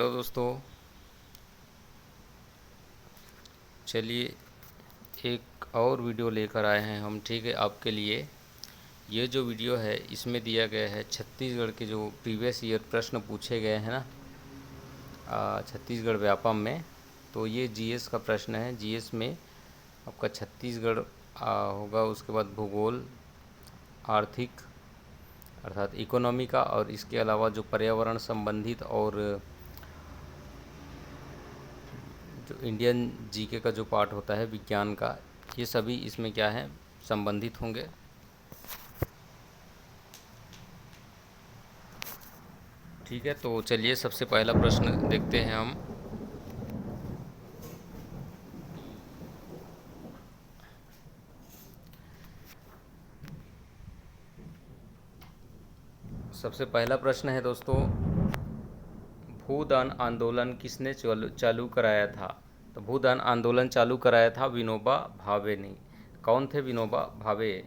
Hello दोस्तों, चलिए एक और वीडियो लेकर आए हैं हम। ठीक है, आपके लिए ये जो वीडियो है इसमें दिया गया है छत्तीसगढ़ के जो प्रीवियस ईयर प्रश्न पूछे गए हैं ना, छत्तीसगढ़ व्यापम में। तो ये जीएस का प्रश्न है। जीएस में आपका छत्तीसगढ़ होगा, उसके बाद भूगोल, आर्थिक अर्थात इकोनॉमी का, और इसके अलावा जो पर्यावरण संबंधित और जो इंडियन जीके का जो पार्ट होता है विज्ञान का, ये सभी इसमें क्या है, संबंधित होंगे। ठीक है, तो चलिए सबसे पहला प्रश्न देखते हैं हम। सबसे पहला प्रश्न है दोस्तों, भूदान आंदोलन किसने चालू कराया था? तो भूदान आंदोलन चालू कराया था विनोबा भावे ने। कौन थे विनोबा भावे?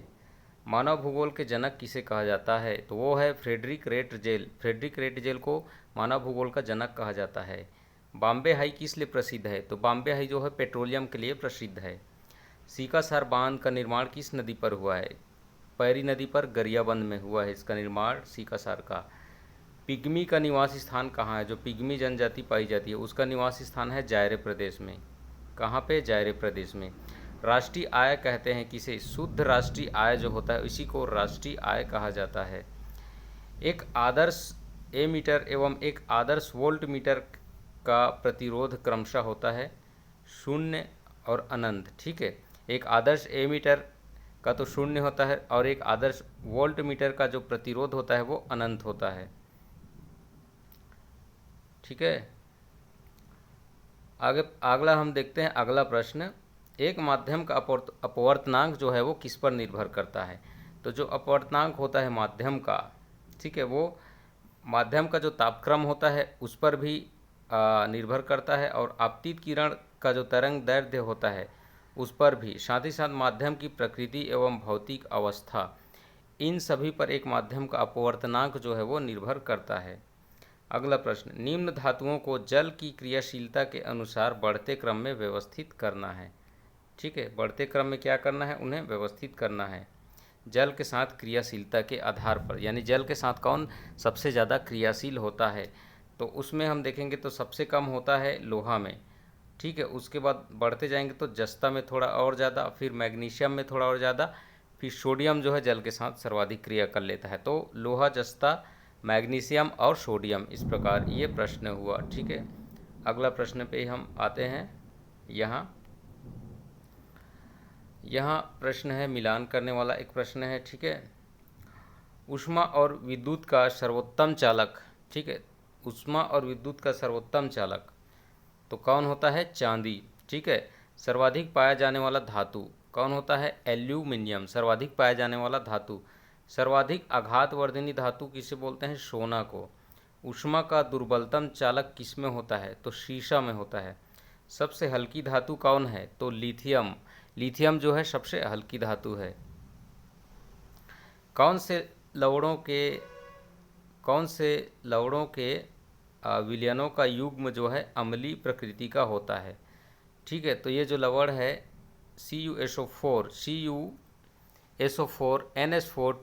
मानव भूगोल के जनक किसे कहा जाता है? तो वो है फ्रेडरिक रेटजेल। फ्रेडरिक रेटजेल को मानव भूगोल का जनक कहा जाता है। बॉम्बे हाई किस लिए प्रसिद्ध है? तो बॉम्बे हाई जो है पेट्रोलियम के लिए प्रसिद्ध है। सीकासार बांध का निर्माण किस नदी पर हुआ है? पैरी नदी पर गरियाबंद में हुआ है इसका निर्माण सीकासार का। पिग्मी का निवास स्थान कहाँ है? जो पिग्मी जनजाति पाई जाती है उसका निवास स्थान है जायरे प्रदेश में। कहाँ पे? जायरे प्रदेश में। राष्ट्रीय आय कहते हैं किसे? शुद्ध राष्ट्रीय आय जो होता है इसी को राष्ट्रीय आय कहा जाता है। एक आदर्श एमीटर एवं एक आदर्श वोल्ट मीटर का प्रतिरोध क्रमशः होता है शून्य और अनंत। ठीक है, एक आदर्श एमीटर का तो शून्य होता है और एक आदर्श वोल्ट मीटर का जो प्रतिरोध होता है वो अनंत होता है। ठीक है, आगे अगला हम देखते हैं। अगला प्रश्न, एक माध्यम का अपवर्तनांक जो है वो किस पर निर्भर करता है? तो जो अपवर्तनांक होता है माध्यम का, ठीक है, वो माध्यम का जो तापक्रम होता है उस पर भी निर्भर करता है, और आपतित किरण का जो तरंग दैर्ध्य होता है उस पर भी, साथ ही साथ माध्यम की प्रकृति एवं भौतिक अवस्था, इन सभी पर एक माध्यम का अपवर्तनांक जो है वो निर्भर करता है। अगला प्रश्न, निम्न धातुओं को जल की क्रियाशीलता के अनुसार बढ़ते क्रम में व्यवस्थित करना है। ठीक है, बढ़ते क्रम में क्या करना है? उन्हें व्यवस्थित करना है जल के साथ क्रियाशीलता के आधार पर, यानी जल के साथ कौन सबसे ज़्यादा क्रियाशील होता है? तो उसमें हम देखेंगे तो सबसे कम होता है लोहा में। ठीक है, उसके बाद बढ़ते जाएंगे तो जस्ता में थोड़ा और ज़्यादा, फिर मैग्नीशियम में थोड़ा और ज़्यादा, फिर सोडियम जो है जल के साथ सर्वाधिक क्रिया कर लेता है। तो लोहा, जस्ता, मैग्नीशियम और सोडियम, इस प्रकार ये प्रश्न हुआ। ठीक है, अगला प्रश्न पे हम आते हैं। यहाँ प्रश्न है, मिलान करने वाला एक प्रश्न है। ठीक है, ऊष्मा और विद्युत का सर्वोत्तम चालक। ठीक है, ऊष्मा और विद्युत का सर्वोत्तम चालक तो कौन होता है? चांदी। ठीक है, सर्वाधिक पाया जाने वाला धातु कौन होता है? एल्यूमिनियम, सर्वाधिक पाया जाने वाला धातु। सर्वाधिक आघातवर्धनी धातु किसे बोलते हैं? सोना को। ऊष्मा का दुर्बलतम चालक किस में होता है? तो शीशा में होता है। सबसे हल्की धातु कौन है? तो लिथियम। लिथियम जो है सबसे हल्की धातु है। कौन से लवणों के विलयनों का युग्म जो है अम्लीय प्रकृति का होता है? ठीक है, तो ये जो लवण है CuSO4, CuSO4, NH4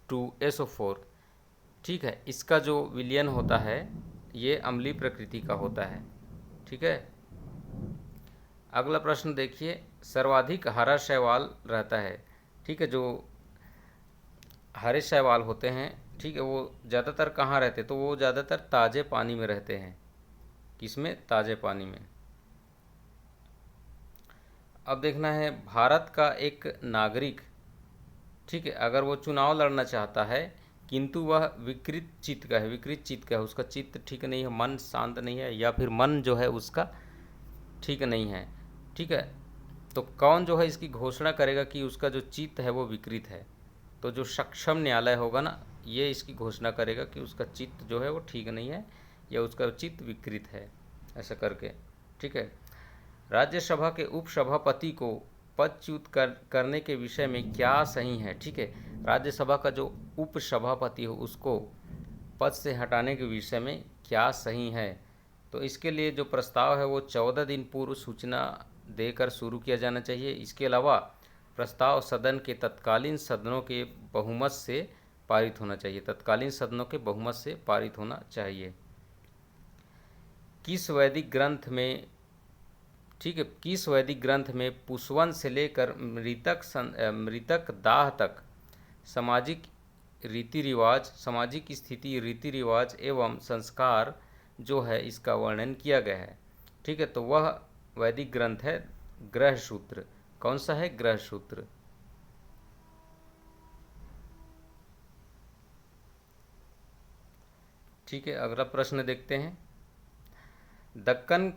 2SO4, ठीक है, इसका जो विलयन होता है ये अम्लीय प्रकृति का होता है। ठीक है, अगला प्रश्न देखिए, सर्वाधिक हरा शैवाल रहता है। ठीक है, जो हरे शैवाल होते हैं, ठीक है, वो ज़्यादातर कहाँ रहते? तो वो ज़्यादातर ताज़े पानी में रहते हैं। किसमें? ताज़े पानी में। अब देखना है, भारत का एक नागरिक, ठीक है, अगर वो चुनाव लड़ना चाहता है किंतु वह विकृत चित्त का है, उसका चित्त ठीक नहीं है, मन शांत नहीं है, या फिर मन जो है उसका ठीक नहीं है, ठीक है, तो कौन जो है इसकी घोषणा करेगा कि उसका जो चित्त है वो विकृत है? तो जो सक्षम न्यायालय होगा ना, ये इसकी घोषणा करेगा कि उसका चित्त जो है वो ठीक नहीं है या उसका चित्त विकृत है, ऐसा करके। ठीक है, राज्यसभा के उपसभापति को पदच्युत करने के विषय में क्या सही है? ठीक है, राज्यसभा का जो उपसभापति हो उसको पद से हटाने के विषय में क्या सही है। तो इसके लिए जो प्रस्ताव है वो 14 दिन पूर्व सूचना देकर शुरू किया जाना चाहिए। इसके अलावा प्रस्ताव सदन के तत्कालीन सदनों के बहुमत से पारित होना चाहिए। तत्कालीन सदनों के बहुमत से पारित होना चाहिए। किस वैदिक ग्रंथ में, ठीक है, किस वैदिक ग्रंथ में पुष्वन से लेकर मृतक दाह तक सामाजिक रीति रिवाज, सामाजिक स्थिति, रीति रिवाज एवं संस्कार जो है इसका वर्णन किया गया है। ठीक है, तो वह वैदिक ग्रंथ है ग्रह सूत्र। कौन सा है? ग्रह सूत्र। ठीक है, अगला प्रश्न देखते हैं। दक्कन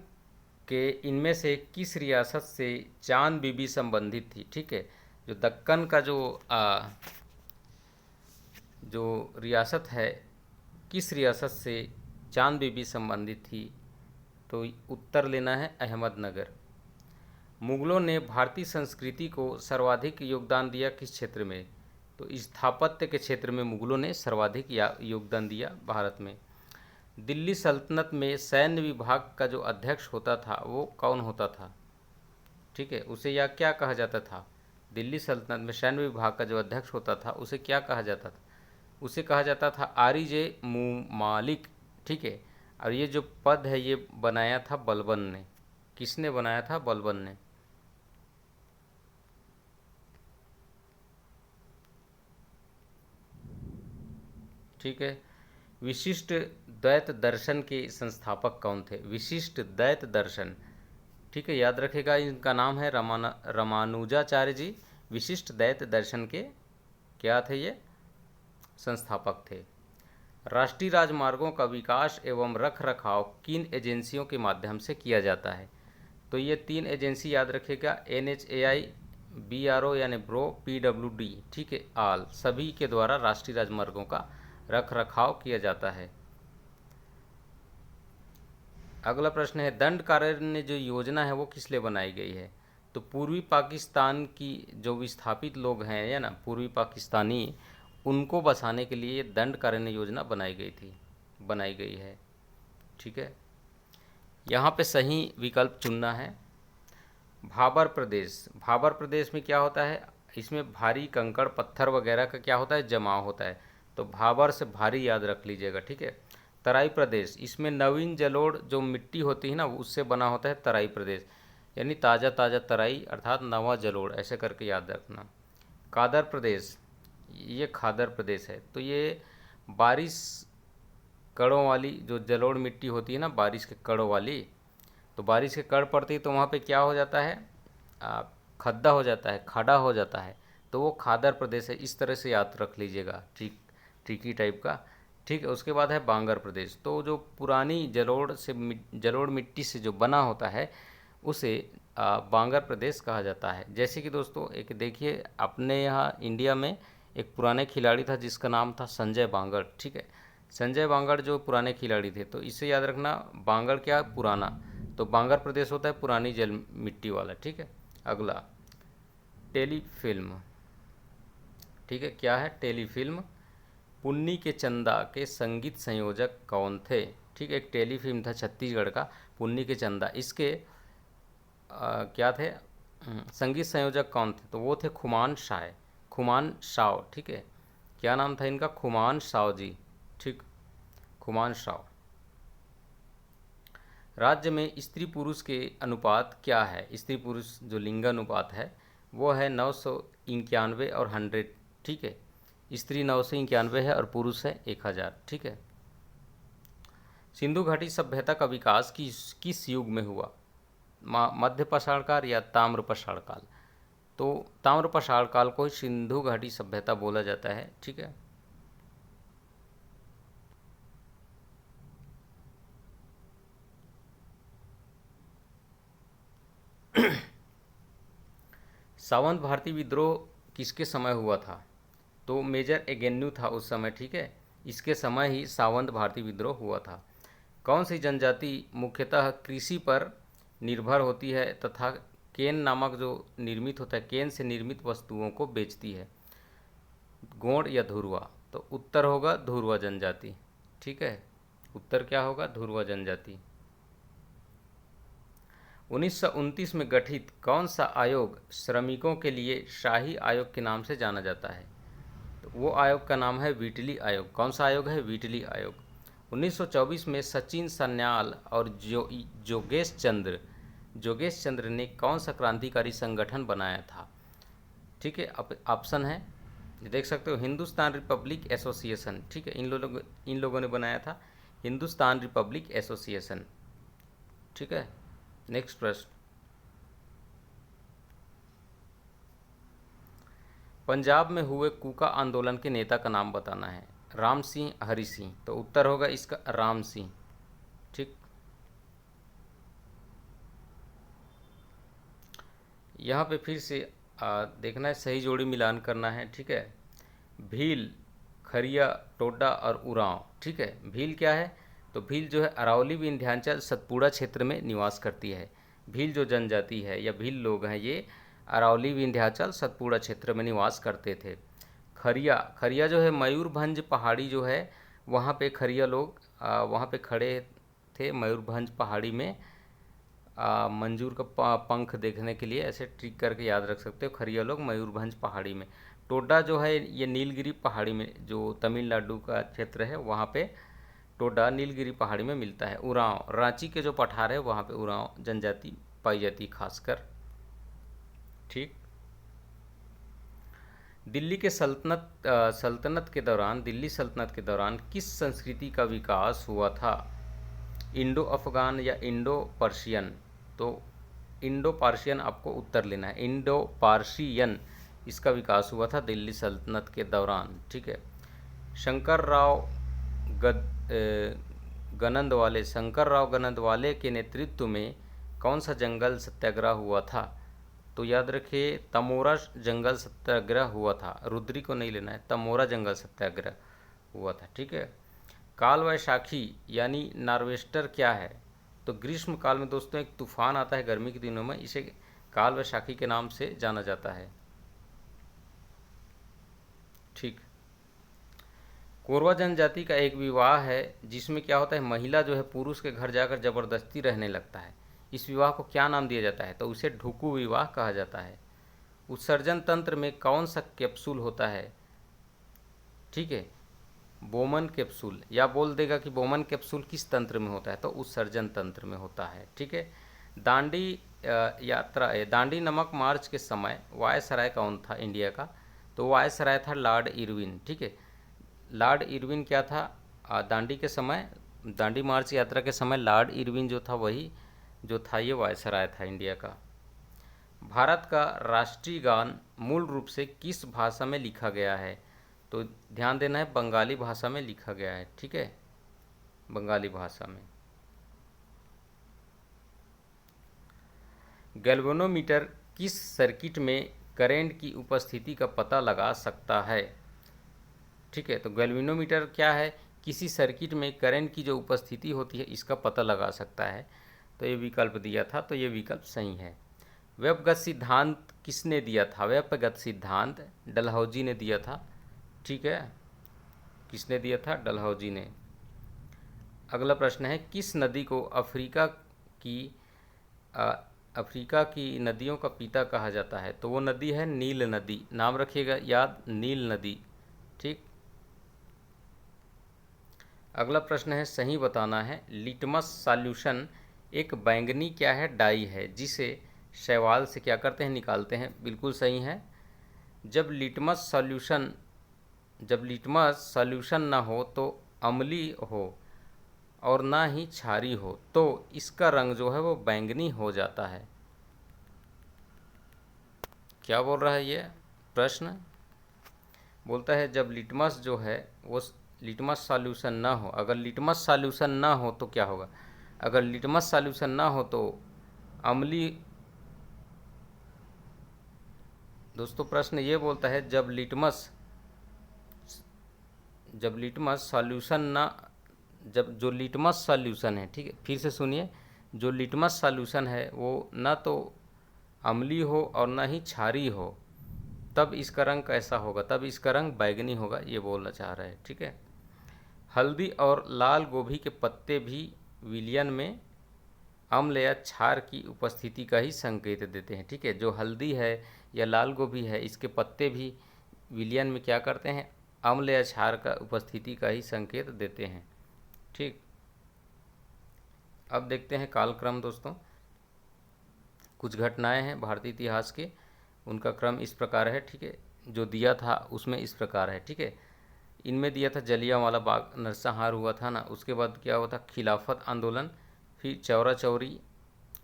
के इनमें से किस रियासत से चांद बीबी संबंधित थी? ठीक है, जो दक्कन का जो रियासत है, किस रियासत से चांद बीबी संबंधित थी? तो उत्तर लेना है अहमदनगर। मुगलों ने भारतीय संस्कृति को सर्वाधिक योगदान दिया किस क्षेत्र में? तो स्थापत्य के क्षेत्र में मुगलों ने सर्वाधिक योगदान दिया भारत में। दिल्ली सल्तनत में सैन्य विभाग का जो अध्यक्ष होता था वो कौन होता था? ठीक है, उसे या क्या कहा जाता था? दिल्ली सल्तनत में सैन्य विभाग का जो अध्यक्ष होता था उसे क्या कहा जाता था? उसे कहा जाता था आरिजे मुमालिक। ठीक है, और ये जो पद है ये बनाया था बलबन ने। किसने बनाया था? बलबन ने। ठीक है, विशिष्ट द्वैत दर्शन के संस्थापक कौन थे? विशिष्ट द्वैत दर्शन, ठीक है, याद रखेगा, इनका नाम है रामानुजाचार्य जी। विशिष्ट द्वैत दर्शन के क्या थे? ये संस्थापक थे। राष्ट्रीय राजमार्गों का विकास एवं रख रखाव किन एजेंसियों के माध्यम से किया जाता है? तो ये 3 एजेंसी याद रखेगा, NHAI, BRO यानी ब्रो, PWD, ठीक है, आल, सभी के द्वारा राष्ट्रीय राजमार्गों का रख रखाव किया जाता है। अगला प्रश्न है, दंड कारण्य जो योजना है वो किस लिए बनाई गई है? तो पूर्वी पाकिस्तान की जो विस्थापित लोग हैं या ना पूर्वी पाकिस्तानी, उनको बसाने के लिए दंड कारण्य योजना बनाई गई है। ठीक है, यहाँ पे सही विकल्प चुनना है। भाबर प्रदेश, भाबर प्रदेश में क्या होता है? इसमें भारी कंकड़ पत्थर वगैरह का क्या होता है? जमाव होता है। तो भाबर से भारी याद रख लीजिएगा। ठीक है, तराई प्रदेश, इसमें नवीन जलोढ़ जो मिट्टी होती है ना उससे बना होता है तराई प्रदेश, यानी ताज़ा ताज़ा तराई अर्थात नवा जलोढ़, ऐसे करके याद रखना। कादर प्रदेश, ये खादर प्रदेश है। तो ये बारिश कड़ों वाली जो जलोढ़ मिट्टी होती है ना, बारिश के कड़ों वाली, तो बारिश के कड़ पड़ती है तो वहाँ पे क्या हो जाता है? खड्डा हो जाता है, खाड़ा हो जाता है, तो वो खादर प्रदेश है। इस तरह से याद रख लीजिएगा, ट्रिकी टाइप का। ठीक है, उसके बाद है बांगर प्रदेश। तो जो पुरानी जलोढ़ मिट्टी से जो बना होता है उसे बांगर प्रदेश कहा जाता है। जैसे कि दोस्तों एक देखिए, अपने यहाँ इंडिया में एक पुराने खिलाड़ी था जिसका नाम था संजय बांगर। ठीक है, संजय बांगर जो पुराने खिलाड़ी थे, तो इसे याद रखना, बांगर क्या? पुराना, तो बांगर प्रदेश होता है पुरानी जल मिट्टी वाला। ठीक है, अगला टेलीफिल्म। ठीक है, क्या है? टेलीफिल्म। पुन्नी के चंदा के संगीत संयोजक कौन थे? ठीक है, एक टेलीफिल्म था छत्तीसगढ़ का पुन्नी के चंदा, इसके क्या थे? संगीत संयोजक कौन थे? तो वो थे खुमान साव। ठीक है, क्या नाम था इनका? खुमान साव जी। ठीक, खुमान साव। राज्य में स्त्री पुरुष के अनुपात क्या है? स्त्री पुरुष जो लिंगानुपात है वो है 991 और 100। ठीक है, स्त्री 991 है और पुरुष है 1000। ठीक है, सिंधु घाटी सभ्यता का विकास किस युग में हुआ? मध्य पाषाण काल या ताम्र पाषाण काल? तो ताम्र पाषाण काल को ही सिंधु घाटी सभ्यता बोला जाता है। ठीक है, सावंत भारतीय विद्रोह किसके समय हुआ था? तो मेजर एगेन्यू था उस समय। ठीक है, इसके समय ही सावंत भारतीय विद्रोह हुआ था। कौन सी जनजाति मुख्यतः कृषि पर निर्भर होती है तथा केन नामक जो निर्मित होता है, केन से निर्मित वस्तुओं को बेचती है? गोंड या धुरवा? तो उत्तर होगा धुरवा जनजाति। ठीक है, उत्तर क्या होगा, ध्रुव जनजाति। 1929 में गठित कौन सा आयोग श्रमिकों के लिए शाही आयोग के नाम से जाना जाता है? तो वो आयोग का नाम है व्हीटली आयोग। कौन सा आयोग है? व्हीटली आयोग। 1924 में सचिन सन्याल और जोगेश चंद्र ने कौन सा क्रांतिकारी संगठन बनाया था? ठीक है, ऑप्शन है, देख सकते हो, हिंदुस्तान रिपब्लिक एसोसिएशन। ठीक है, इन लोगों ने बनाया था हिंदुस्तान रिपब्लिक एसोसिएशन। ठीक है, नेक्स्ट प्रश्न, पंजाब में हुए कूका आंदोलन के नेता का नाम बताना है। राम सिंह, हरि सिंह। तो उत्तर होगा इसका राम सिंह। ठीक, यहाँ पे फिर से देखना है, सही जोड़ी मिलान करना है। ठीक है, भील, खरिया, टोडा और उरांव। ठीक है, भील क्या है? तो भील जो है अरावली विंध्याचल सतपुड़ा क्षेत्र में निवास करती है। भील जो जनजाति है या भील लोग हैं, ये अरावली विंध्याचल सतपुड़ा क्षेत्र में निवास करते थे। खरिया जो है मयूरभंज पहाड़ी जो है, वहाँ पे खरिया लोग वहाँ पे खड़े थे मयूरभंज पहाड़ी में मंजूर का पंख देखने के लिए। ऐसे ट्रिक करके याद रख सकते हो, खरिया लोग मयूरभंज पहाड़ी में। टोडा जो है ये नीलगिरी पहाड़ी में, जो तमिलनाडु का क्षेत्र है, वहाँ पे टोडा नीलगिरी पहाड़ी में मिलता है। उरांव, रांची के जो पठार है वहाँ पे उरांव जनजाति पाई जाती है खासकर। ठीक, दिल्ली सल्तनत के दौरान किस संस्कृति का विकास हुआ था? इंडो अफगान या इंडो पर्शियन? तो इंडो पार्शियन आपको उत्तर लेना है, इंडो पार्शियन इसका विकास हुआ था दिल्ली सल्तनत के दौरान। ठीक है, शंकर राव गनंदवाले के नेतृत्व में कौन सा जंगल सत्याग्रह हुआ था? तो याद रखिए, तमोरा जंगल सत्याग्रह हुआ था। रुद्री को नहीं लेना है, तमोरा जंगल सत्याग्रह हुआ था। ठीक है, काल वैशाखी यानी नार्वेस्टर क्या है? तो ग्रीष्म काल में दोस्तों एक तूफान आता है गर्मी के दिनों में, इसे काल वैशाखी के नाम से जाना जाता है। ठीक, कोरवा जनजाति का एक विवाह है जिसमें क्या होता है, महिला जो है पुरुष के घर जाकर जबरदस्ती रहने लगता है। इस विवाह को क्या नाम दिया जाता है? तो उसे ढुकू विवाह कहा जाता है। उत्सर्जन तंत्र में कौन सा कैप्सूल होता है? ठीक है, बोमन कैप्सूल, या बोल देगा कि बोमन कैप्सूल किस तंत्र में होता है? तो उत्सर्जन तंत्र में होता है। ठीक है, दांडी नमक मार्च के समय वायसराय कौन था इंडिया का? तो वायसराय था लॉर्ड इरविन। ठीक है, लॉर्ड इरविन क्या था दांडी के समय, दांडी मार्च यात्रा के समय लॉर्ड इरविन जो था, वही जो था ये वायसराय था इंडिया का। भारत का राष्ट्रीय गान मूल रूप से किस भाषा में लिखा गया है? तो ध्यान देना है, बंगाली भाषा में लिखा गया है। ठीक है, बंगाली भाषा में। गैल्वेनोमीटर किस सर्किट में करंट की उपस्थिति का पता लगा सकता है? ठीक है, तो गैल्वेनोमीटर क्या है? किसी सर्किट में करंट की जो उपस्थिति होती है इसका पता लगा सकता है। तो ये विकल्प दिया था, तो ये विकल्प सही है। वेबगत सिद्धांत किसने दिया था? वेबगत सिद्धांत डलहौजी ने दिया था। ठीक है, किसने दिया था? डलहौजी ने। अगला प्रश्न है, किस नदी को अफ्रीका की नदियों का पिता कहा जाता है? तो वो नदी है नील नदी। नाम रखिएगा याद, नील नदी। ठीक, अगला प्रश्न है, सही बताना है। लिटमस सॉल्यूशन एक बैंगनी क्या है? डाई है, जिसे शैवाल से क्या करते हैं? निकालते हैं। बिल्कुल सही है। जब लिटमस सॉल्यूशन ना हो तो अम्ली हो और ना ही क्षारी हो, तो इसका रंग जो है वो बैंगनी हो जाता है। क्या बोल रहा है ये प्रश्न? बोलता है जब लिटमस जो है वो लिटमस सॉल्यूशन ना हो, अगर लिटमस सॉल्यूशन ना हो तो क्या होगा? अगर लिटमस सॉल्यूशन ना हो तो अम्ली। दोस्तों प्रश्न ये बोलता है जब लिटमस सॉल्यूशन ना, जब जो लिटमस सॉल्यूशन है, ठीक है, फिर से सुनिए, जो लिटमस सॉल्यूशन है वो ना तो अम्ली हो और ना ही क्षारी हो, तब इसका रंग कैसा होगा? तब इसका रंग बैगनी होगा, ये बोलना चाह रहा है। ठीक है, हल्दी और लाल गोभी के पत्ते भी विलयन में अम्ल या क्षार की उपस्थिति का ही संकेत देते हैं। ठीक है, जो हल्दी है या लाल गोभी है, इसके पत्ते भी विलयन में क्या करते हैं, अम्ल या क्षार का उपस्थिति का ही संकेत देते हैं। ठीक, अब देखते हैं कालक्रम दोस्तों। कुछ घटनाएं हैं भारतीय इतिहास के, उनका क्रम इस प्रकार है। ठीक है, जो दिया था उसमें इस प्रकार है। ठीक है, इनमें दिया था जलियांवाला बाग नरसंहार हुआ था ना, उसके बाद क्या हुआ था, खिलाफत आंदोलन, फिर चौरा चौरी,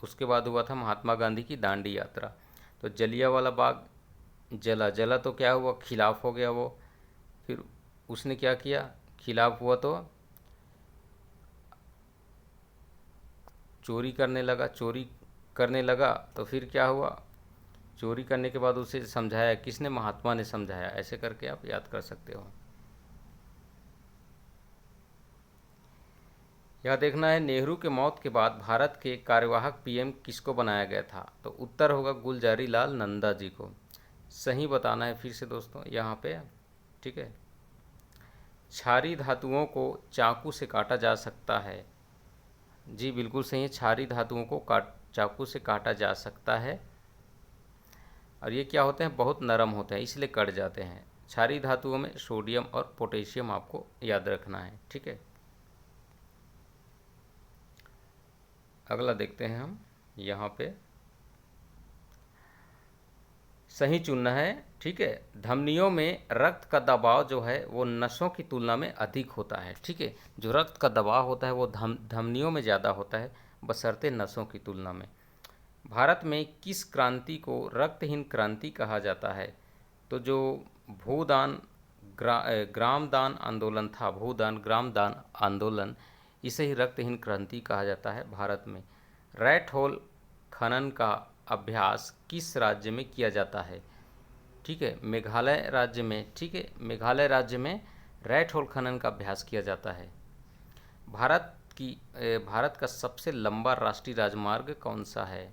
उसके बाद हुआ था महात्मा गांधी की दांडी यात्रा। तो जलियांवाला बाग जला तो क्या हुआ, खिलाफ हो गया वो। फिर उसने क्या किया, खिलाफ हुआ तो चोरी करने लगा तो फिर क्या हुआ, चोरी करने के बाद उसे समझाया किसने, महात्मा ने समझाया। ऐसे करके आप याद कर सकते हो। यह देखना है, नेहरू के मौत के बाद भारत के कार्यवाहक पीएम किसको बनाया गया था। तो उत्तर होगा गुलजारी लाल नंदा जी को। सही बताना है फिर से दोस्तों यहाँ पे। ठीक है, क्षारीय धातुओं को चाकू से काटा जा सकता है। जी बिल्कुल सही है, क्षारीय धातुओं को चाकू से काटा जा सकता है। और ये क्या होते हैं, बहुत नरम होते हैं, इसलिए कट जाते हैं। क्षारीय धातुओं में सोडियम और पोटेशियम आपको याद रखना है। ठीक है, अगला देखते हैं हम यहाँ पे। सही चुनना है। ठीक है, धमनियों में रक्त का दबाव जो है वो नसों की तुलना में अधिक होता है। ठीक है, जो रक्त का दबाव होता है वो धमनियों में ज़्यादा होता है बशर्ते नसों की तुलना में। भारत में किस क्रांति को रक्तहीन क्रांति कहा जाता है। तो जो भूदान ग्रामदान आंदोलन था, भूदान ग्रामदान आंदोलन, इसे ही रक्तहीन क्रांति कहा जाता है भारत में। रैट होल खनन का अभ्यास किस राज्य में किया जाता है। ठीक है, मेघालय राज्य में। ठीक है, मेघालय राज्य में रैट होल खनन का अभ्यास किया जाता है। भारत का सबसे लंबा राष्ट्रीय राजमार्ग कौन सा है।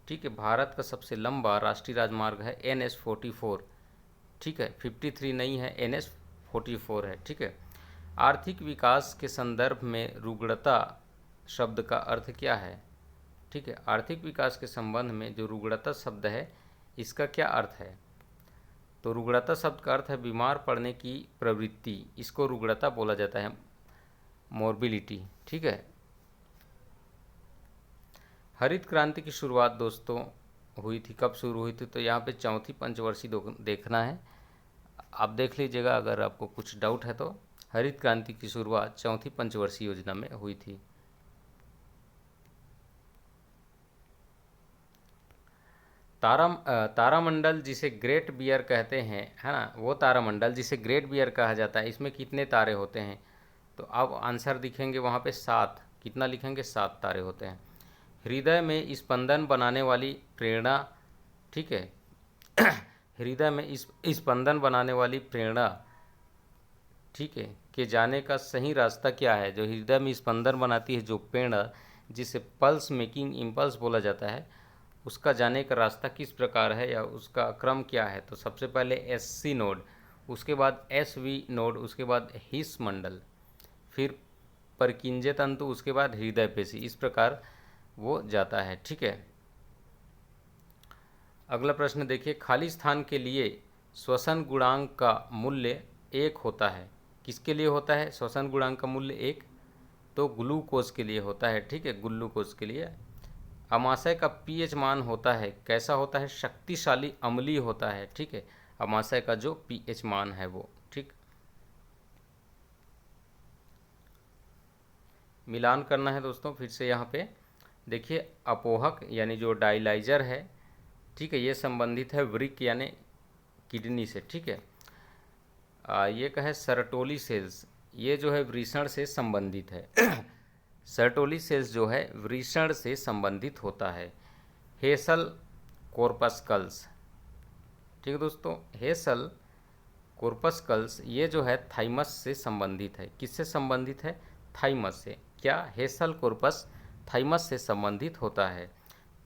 ठीक है, भारत का सबसे लंबा राष्ट्रीय राजमार्ग है NH-44। ठीक है, 53 नहीं है, NH-44 है। ठीक है, आर्थिक विकास के संदर्भ में रुग्णता शब्द का अर्थ क्या है। ठीक है, आर्थिक विकास के संबंध में जो रुग्णता शब्द है इसका क्या अर्थ है। तो रुग्णता शब्द का अर्थ है बीमार पड़ने की प्रवृत्ति, इसको रुग्णता बोला जाता है, मोर्बिलिटी। ठीक है, हरित क्रांति की शुरुआत दोस्तों हुई थी, कब शुरू हुई थी। तो यहाँ पे चौथी पंचवर्षीय देखना है, आप देख लीजिएगा अगर आपको कुछ डाउट है तो। हरित क्रांति की शुरुआत चौथी पंचवर्षीय योजना में हुई थी। तारामंडल जिसे ग्रेट बियर कहते हैं, है ना, वो तारामंडल जिसे ग्रेट बियर कहा जाता है, इसमें कितने तारे होते हैं। तो अब आंसर दिखेंगे वहाँ पे 7। कितना लिखेंगे, 7 तारे होते हैं। हृदय में स्पंदन बनाने वाली प्रेरणा। ठीक है, हृदय में स्पंदन बनाने वाली प्रेरणा, ठीक है, के जाने का सही रास्ता क्या है। जो हृदय में स्पंदन बनाती है जो प्रेरणा, जिसे पल्स मेकिंग इम्पल्स बोला जाता है, उसका जाने का रास्ता किस प्रकार है या उसका क्रम क्या है। तो सबसे पहले SC नोड, उसके बाद SV नोड, उसके बाद हिस मंडल, फिर परकिंजे तंतु, उसके बाद हृदय पेशी, इस प्रकार वो जाता है। ठीक है, अगला प्रश्न देखिए, खाली स्थान के लिए श्वसन गुणांक का मूल्य 1 होता है। किसके लिए होता है श्वसन गुणांक का मूल्य 1। तो ग्लूकोज के लिए होता है। ठीक है, ग्लूकोज के लिए। अमाशय का pH मान होता है, कैसा होता है, शक्तिशाली अम्लीय होता है। ठीक है, अमाशय का जो pH मान है वो। ठीक, मिलान करना है दोस्तों फिर से यहाँ पे देखिए, अपोहक यानी जो डायलाइजर है, ठीक है, ये संबंधित है वृक्क यानी किडनी से। ठीक है, ये कहे सरटोली सेल्स, ये जो है वृषण से संबंधित है। सरटोली सेल्स जो है वृषण से संबंधित होता है। हेसल कोर्पस्कल्स, ठीक है दोस्तों, हेसल कोर्पस्कल्स ये जो है थाइमस से संबंधित है। किससे संबंधित है, थाइमस से। क्या, हेसल कोर्पस थाइमस से संबंधित होता है।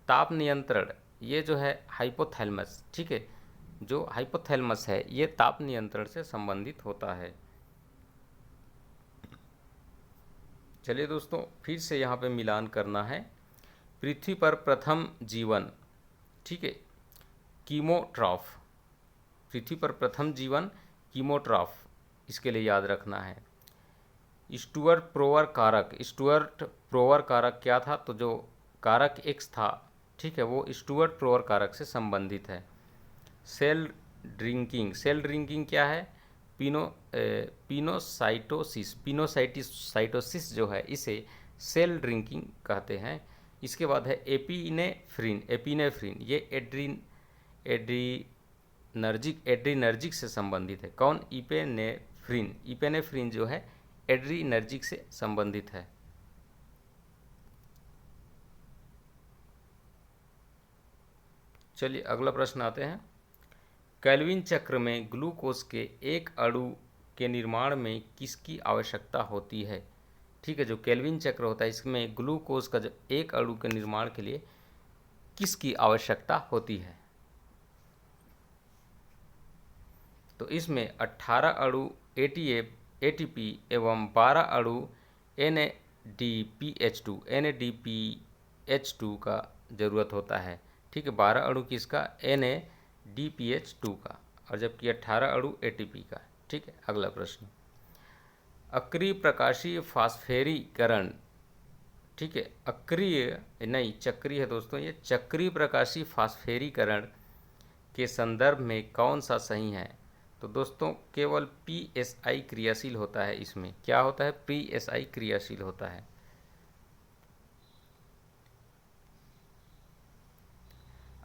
ताप नियंत्रण ये जो है हाइपोथैलेमस, ठीक है, जो हाइपोथैलेमस है ये ताप नियंत्रण से संबंधित होता है। चलिए दोस्तों, फिर से यहाँ पे मिलान करना है। पृथ्वी पर प्रथम जीवन, ठीक है, कीमोट्रॉफ। पृथ्वी पर प्रथम जीवन कीमोट्रॉफ, इसके लिए याद रखना है। स्टुअर्ट प्रोवर कारक, स्टुअर्ट प्रोवर कारक क्या था? तो जो कारक एक्स था, ठीक है, वो स्टुअर्ट प्रोवर कारक से संबंधित है। सेल ड्रिंकिंग, सेल ड्रिंकिंग क्या है? पिनोसाइटोसिस, पिनोसाइटोसिस जो है इसे सेल ड्रिंकिंग कहते हैं। इसके बाद है एपिनेफ्रिन, एपिनेफ्रिन ये एड्रीनर्जिक से संबंधित है। कौन? इपेनेफ्रिन, इपेनेफ्रिन जो है एड्रीनर्जिक से संबंधित है। चलिए अगला प्रश्न आते हैं। केल्विन चक्र में ग्लूकोज के एक अणु के निर्माण में किसकी आवश्यकता होती है? ठीक है, जो केल्विन चक्र होता है इसमें ग्लूकोज का जो एक अणु के निर्माण के लिए किसकी आवश्यकता होती है? तो इसमें 18 अणु एटीपी एवं 12 अणु NADPH2 का ज़रूरत होता है। ठीक है, 12 अणु किसका? NADPH2 का, और जबकि 18 अणु ATP का। ठीक है, अगला प्रश्न। अक्रिय प्रकाशीय फास्फेरीकरण, ठीक है, अक्रिय नहीं चक्रीय है दोस्तों, ये चक्रीय प्रकाशीय फास्फेरीकरण के संदर्भ में कौन सा सही है? तो दोस्तों केवल PSI क्रियाशील होता है। इसमें क्या होता है? PSI क्रियाशील होता है।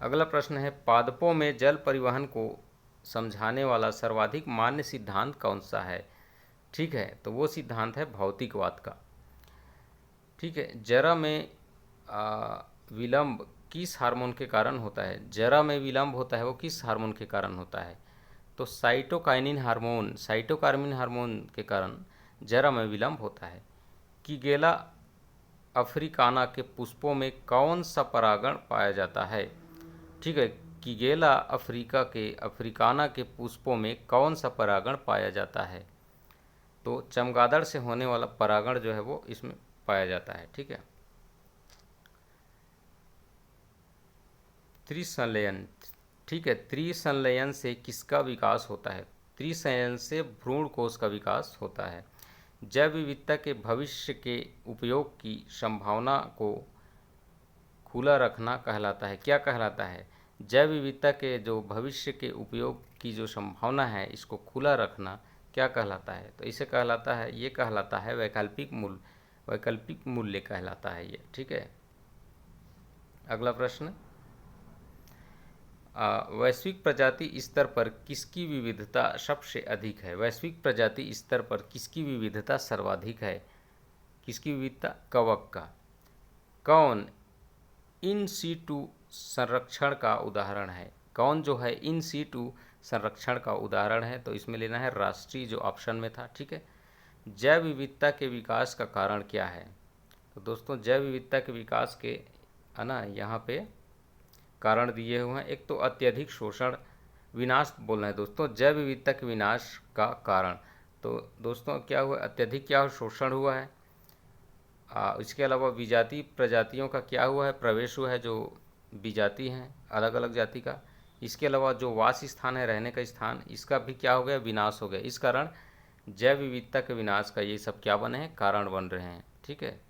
अगला प्रश्न है, पादपों में जल परिवहन को समझाने वाला सर्वाधिक मान्य सिद्धांत कौन सा है? ठीक है, तो वो सिद्धांत है भौतिकवाद का। ठीक है, जरा में विलंब किस हार्मोन के कारण होता है? जरा में विलंब होता है वो किस हार्मोन के कारण होता है? तो साइटोकाइनिन हार्मोन, साइटोकार्मिन हार्मोन के कारण जरा में विलंब होता है। कीगेला अफ्रीकाना के पुष्पों में कौन सा परागण पाया जाता है? ठीक है, कीगेला अफ्रीकाना के पुष्पों में कौन सा परागण पाया जाता है? तो चमगादड़ से होने वाला परागण जो है वो इसमें पाया जाता है। ठीक है, त्रिसंलयन, ठीक है, त्रिसंलयन से किसका विकास होता है? त्रिसंलयन से भ्रूण कोश का विकास होता है। जैव विविधता के भविष्य के उपयोग की संभावना को खुला रखना कहलाता है। क्या कहलाता है? जैव विविधता के जो भविष्य के उपयोग की जो संभावना है इसको खुला रखना क्या कहलाता है? तो इसे कहलाता है, ये कहलाता है वैकल्पिक मूल्य, वैकल्पिक मूल्य कहलाता है ये। ठीक है, अगला प्रश्न। वैश्विक प्रजाति स्तर पर किसकी विविधता सबसे अधिक है? वैश्विक प्रजाति स्तर पर किसकी विविधता सर्वाधिक है? किसकी विविधता? कवक का। कौन इन सीटू संरक्षण का उदाहरण है? कौन जो है इन सीटू संरक्षण का उदाहरण है? तो इसमें लेना है राष्ट्रीय, जो ऑप्शन में था। ठीक है, जैव विविधता के विकास का कारण क्या है? तो दोस्तों जैव विविधता के विकास के है ना यहाँ पे कारण दिए हुए हैं। एक तो अत्यधिक शोषण, विनाश बोलना है दोस्तों, जैव विविधता के विनाश का कारण। तो दोस्तों क्या हुआ? अत्यधिक क्या शोषण हुआ है। इसके अलावा विजातीय प्रजातियों का क्या हुआ है? प्रवेश हुआ है, जो विजाति हैं अलग अलग जाति का। इसके अलावा जो वास स्थान है, रहने का स्थान, इसका भी क्या हो गया? विनाश हो गया। इस कारण जैव विविधता के विनाश का ये सब क्या बने हैं? कारण बन रहे हैं। ठीक है,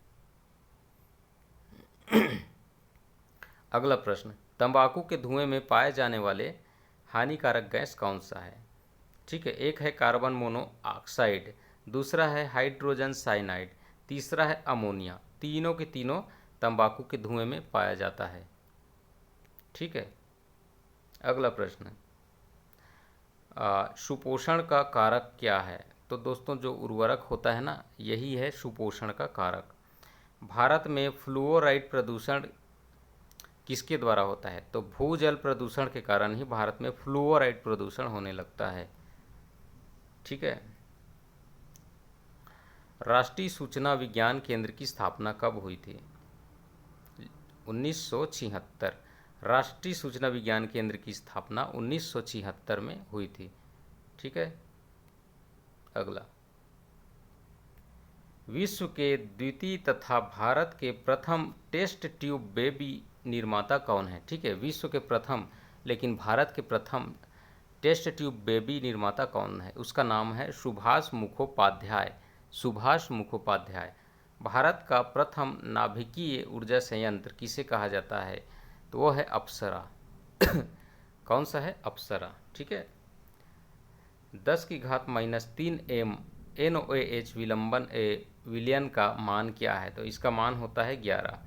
अगला प्रश्न। तंबाकू के धुएं में पाए जाने वाले हानिकारक गैस कौन सा है? ठीक है, एक है कार्बन मोनोऑक्साइड, दूसरा है हाइड्रोजन साइनाइड, तीसरा है अमोनिया। तीनों के तीनों तंबाकू के धुएं में पाया जाता है। ठीक है, अगला प्रश्न। सुपोषण का कारक क्या है? तो दोस्तों जो उर्वरक होता है ना, यही है सुपोषण का कारक। भारत में फ्लूओराइड प्रदूषण किसके द्वारा होता है? तो भूजल प्रदूषण के कारण ही भारत में फ्लूओराइड प्रदूषण होने लगता है। ठीक है, राष्ट्रीय सूचना विज्ञान केंद्र की स्थापना कब हुई थी? 1976। राष्ट्रीय सूचना विज्ञान केंद्र की स्थापना 1976 में हुई थी। ठीक है, अगला। विश्व के द्वितीय तथा भारत के प्रथम टेस्ट ट्यूब बेबी निर्माता कौन है? ठीक है, विश्व के प्रथम लेकिन भारत के प्रथम टेस्ट ट्यूब बेबी निर्माता कौन है? उसका नाम है सुभाष मुखोपाध्याय। सुभाष मुखोपाध्याय। भारत का प्रथम नाभिकीय ऊर्जा संयंत्र किसे कहा जाता है? तो वो है अप्सरा। कौन सा है? अप्सरा। ठीक है। 10⁻³ m NOAH विलयन का मान क्या है? तो इसका मान होता है 11।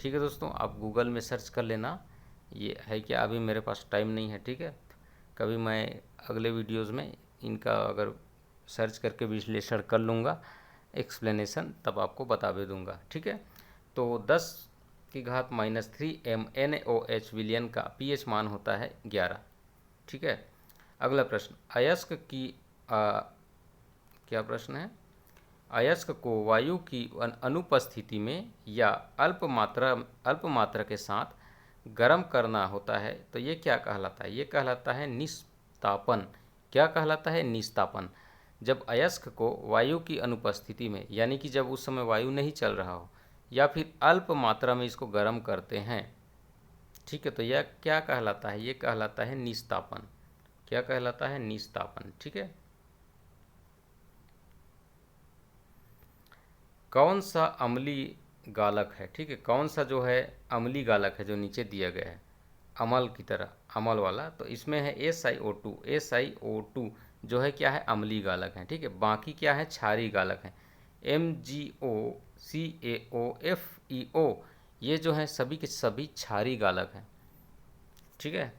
ठीक है दोस्तों, आप गूगल में सर्च कर लेना। ये है क्या, अभी मेरे पास टाइम नहीं है। ठीक है, कभी मैं अगले वीडियोज़ में इनका अगर सर्च करके विश्लेषण कर लूँगा, एक्सप्लेनेशन, तब आपको बता भी दूँगा। ठीक है, तो 10⁻³ m NOH विलयन का pH मान होता है 11। ठीक है, अगला प्रश्न, अयस्क की क्या प्रश्न है? अयस्क को वायु की अनुपस्थिति में या अल्प मात्रा के साथ गर्म करना होता है, तो ये क्या कहलाता है? ये कहलाता है निस्तापन। क्या कहलाता है? निस्तापन। जब अयस्क को वायु की अनुपस्थिति में, यानी कि जब उस समय वायु नहीं चल रहा हो, या फिर अल्प मात्रा में इसको गर्म करते हैं, ठीक है, तो यह क्या कहलाता है? ये कहलाता है निस्तापन। क्या कहलाता है? निस्तापन। ठीक है। कौन सा अम्लीय गालक है? ठीक है, कौन सा जो है अम्लीय गालक है जो नीचे दिया गया है अमल की तरह, अमल वाला, तो इसमें है SiO2। SiO2 जो है क्या है? अम्लीय गालक है। ठीक है, बाकी क्या है? क्षारीय गालक है। MgO, CaO, FeO, ये जो है सभी के सभी क्षारीय गालक हैं। ठीक है।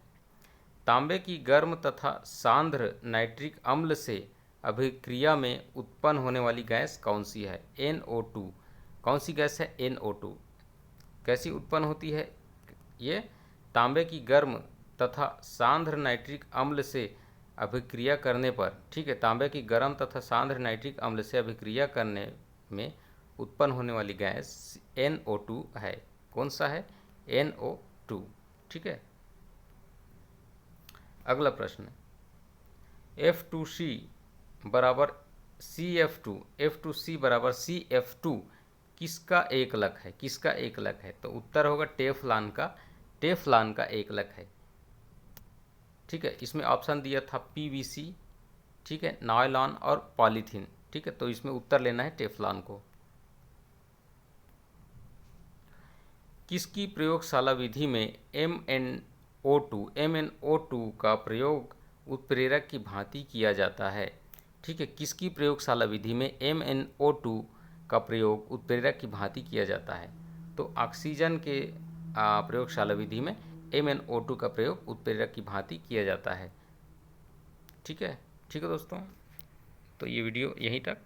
तांबे की गर्म तथा सांद्र नाइट्रिक अम्ल से अभिक्रिया में उत्पन्न होने वाली गैस कौन सी है? NO2। कौन सी गैस है? NO2। कैसी उत्पन्न होती है ये? तांबे की गर्म तथा सांद्र नाइट्रिक अम्ल से अभिक्रिया करने पर, ठीक है, तांबे की गर्म तथा सांद्र नाइट्रिक अम्ल से अभिक्रिया करने में उत्पन्न होने वाली गैस NO2 है। कौन सा है? NO2। ठीक है। अगला प्रश्न, F2C बराबर CF2, F2C बराबर CF2 किसका एकलक है? किसका एकलक है? तो उत्तर होगा टेफ्लॉन का। टेफ्लॉन का एकलक है। ठीक है, इसमें ऑप्शन दिया था PVC, ठीक है, नायलॉन और पॉलीथीन। ठीक है, तो इसमें उत्तर लेना है टेफ्लॉन को। किसकी प्रयोगशाला विधि में MnO2 का प्रयोग उत्प्रेरक की भांति किया जाता है? ठीक है, किसकी प्रयोगशाला विधि में MnO2 का प्रयोग उत्प्रेरक की भांति किया जाता है? तो ऑक्सीजन के प्रयोगशाला विधि में MnO2 का प्रयोग उत्प्रेरक की भांति किया जाता है। ठीक है। ठीक है दोस्तों, तो ये वीडियो यहीं तक।